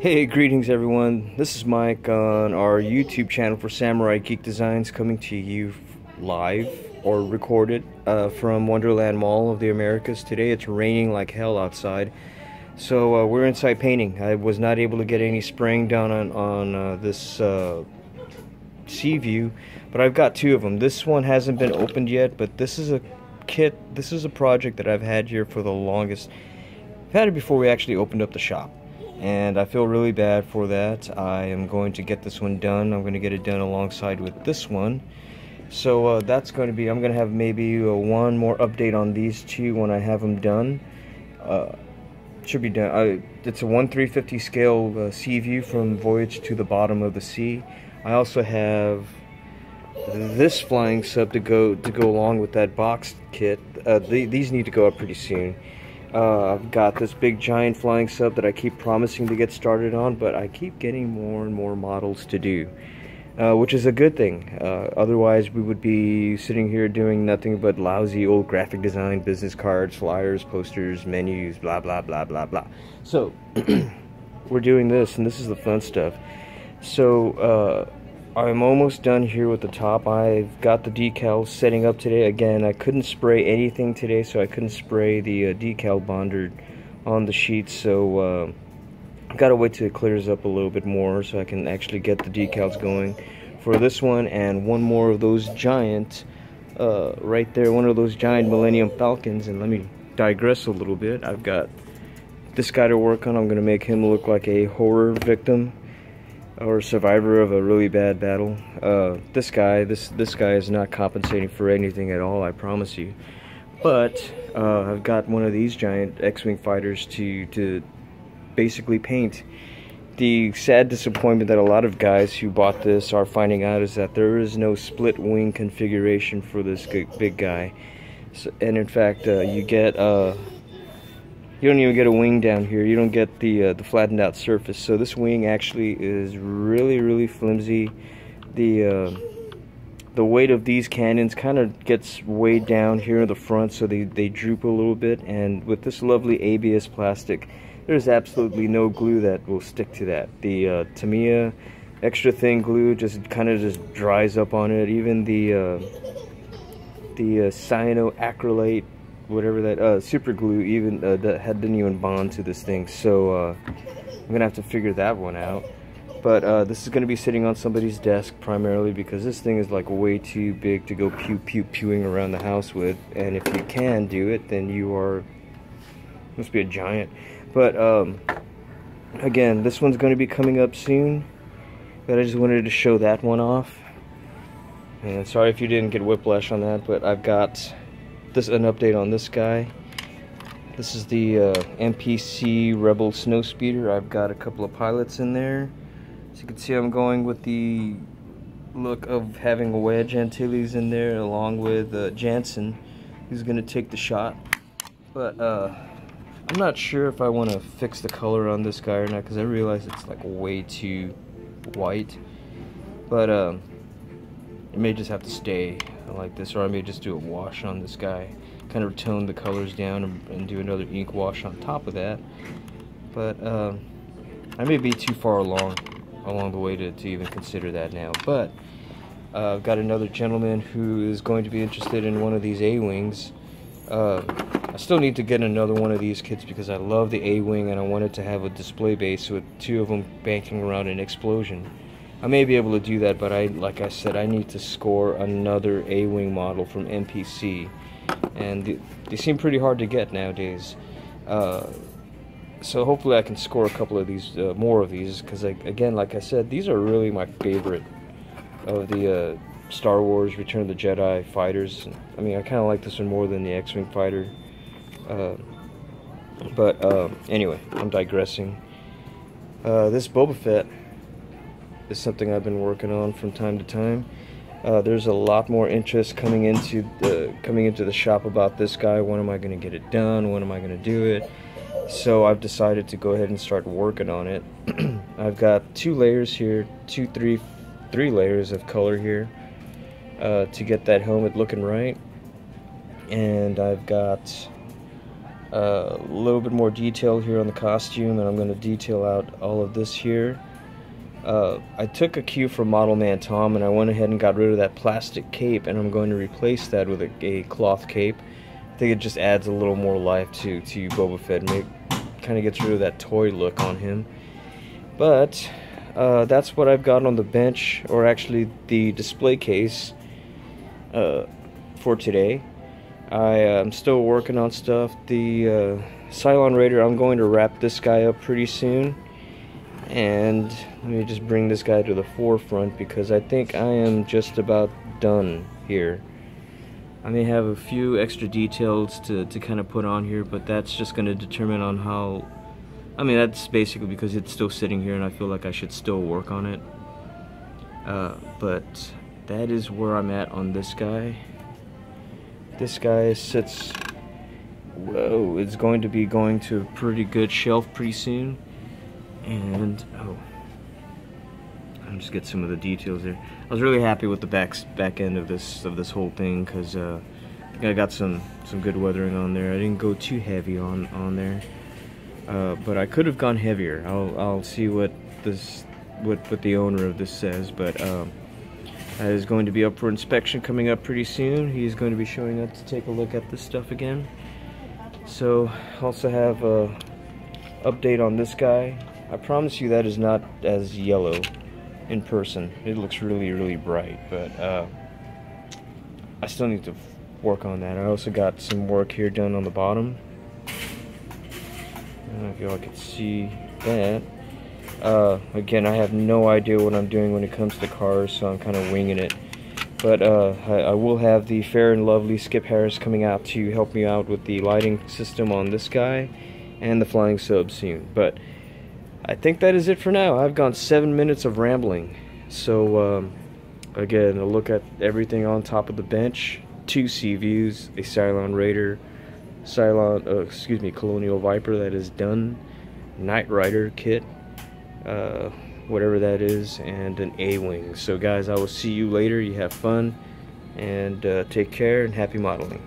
Hey, greetings everyone. This is Mike on our YouTube channel for Samurai Geek Designs, coming to you live or recorded from Wonderland Mall of the Americas. Today it's raining like hell outside, so we're inside painting. I was not able to get any spraying done on this sea view, but I've got two of them. This one hasn't been opened yet, but this is a kit. This is a project that I've had here for the longest. I've had it before we actually opened up the shop, and I feel really bad for that. I am going to get this one done. I'm going to get it done alongside with this one. So that's going to be, I'm going to have maybe one more update on these two when I have them done. Should be done. It's a 1/350 scale sea view from voyage to the bottom of the sea. I also have this flying sub to go along with that box kit. These need to go up pretty soon. I've got this big giant flying sub that I keep promising to get started on, but I keep getting more and more models to do, which is a good thing. Otherwise we would be sitting here doing nothing but lousy old graphic design, business cards, flyers, posters, menus, blah blah blah blah blah. So we're doing this, and this is the fun stuff. So I'm almost done here with the top. I've got the decals setting up today. Again, I couldn't spray anything today, so I couldn't spray the decal bonder on the sheets. So I've got to wait till it clears up a little bit more so I can actually get the decals going for this one and one more of those giant, right there, one of those giant Millennium Falcons. And let me digress a little bit. I've got this guy to work on. I'm going to make him look like a horror victim or survivor of a really bad battle. This guy is not compensating for anything at all, I promise you. But I've got one of these giant X-Wing fighters to basically paint. The sad disappointment that a lot of guys who bought this are finding out is that there is no split wing configuration for this big guy. So, and in fact, you don't even get a wing down here. You don't get the flattened out surface. So this wing actually is really flimsy. The weight of these cannons kind of gets weighed down here in the front, so they droop a little bit. And with this lovely ABS plastic, there's absolutely no glue that will stick to that. The Tamiya extra thin glue just dries up on it. Even the cyanoacrylate, whatever that super glue, even that didn't even bond to this thing. So I'm gonna have to figure that one out. But this is gonna be sitting on somebody's desk primarily because this thing is like way too big to go pewing around the house with. And if you can do it, then you must be a giant. But again, this one's gonna be coming up soon, but I just wanted to show that one off. And sorry if you didn't get whiplash on that, but I've got an update on this guy. This is the MPC Rebel Snowspeeder. I've got a couple of pilots in there. As you can see, I'm going with the look of having a wedge Antilles in there along with Jansen, who's going to take the shot. But I'm not sure if I want to fix the color on this guy or not, because I realize it's like way too white. But it may just have to stay like this, or I may just do a wash on this guy, kind of tone the colors down and do another ink wash on top of that. But I may be too far along the way to even consider that now. But I've got another gentleman who is going to be interested in one of these A-Wings. I still need to get another one of these kits because I love the A-Wing and I wanted to have a display base with two of them banking around an explosion. I may be able to do that, but like I said, I need to score another A-Wing model from MPC, and they seem pretty hard to get nowadays. So hopefully I can score a couple of these, more of these, because again, like I said, these are really my favorite of the Star Wars Return of the Jedi fighters. I mean, I kind of like this one more than the X-Wing fighter. Anyway, I'm digressing. This Boba Fett is something I've been working on from time to time. There's a lot more interest coming into the shop about this guy. When am I going to get it done? When am I going to do it? So I've decided to go ahead and start working on it. I've got two layers here, three layers of color here to get that helmet looking right. And I've got A little bit more detail here on the costume, and I'm going to detail out all of this here. I took a cue from Model Man Tom, and I went ahead and got rid of that plastic cape, and I'm going to replace that with a cloth cape. I think it just adds a little more life to Boba Fett, and kind of gets rid of that toy look on him. But that's what I've got on the bench, or actually the display case, for today. I'm still working on stuff. The Cylon Raider, I'm going to wrap this guy up pretty soon. And let me just bring this guy to the forefront, because I think I am just about done here. I may have a few extra details to kind of put on here, but that's just going to determine on how... I mean, that's basically because it's still sitting here and I feel like I should still work on it. But that is where I'm at on this guy. This guy sits... Whoa, it's going to be going to a pretty good shelf pretty soon. And oh, I'll just get some of the details there. I was really happy with the back end of this whole thing, because I think I got some good weathering on there. I didn't go too heavy on there, but I could have gone heavier. I'll see what the owner of this says, but that is going to be up for inspection coming up pretty soon. He's going to be showing up to take a look at this stuff again. So also have a update on this guy. I promise you that is not as yellow in person. It looks really, really bright, but I still need to work on that. I also got some work here done on the bottom. I don't know if y'all can see that. Again, I have no idea what I'm doing when it comes to cars, so I'm kind of winging it. But I will have the fair and lovely Skip Harris coming out to help me out with the lighting system on this guy and the flying sub soon. But I think that is it for now. I've gone 7 minutes of rambling. So again, a look at everything on top of the bench. 2 sea views, a Cylon Raider, Colonial Viper that is done, Knight Rider kit, whatever that is, and an Awing. So guys, I will see you later. You have fun, and take care, and happy modeling.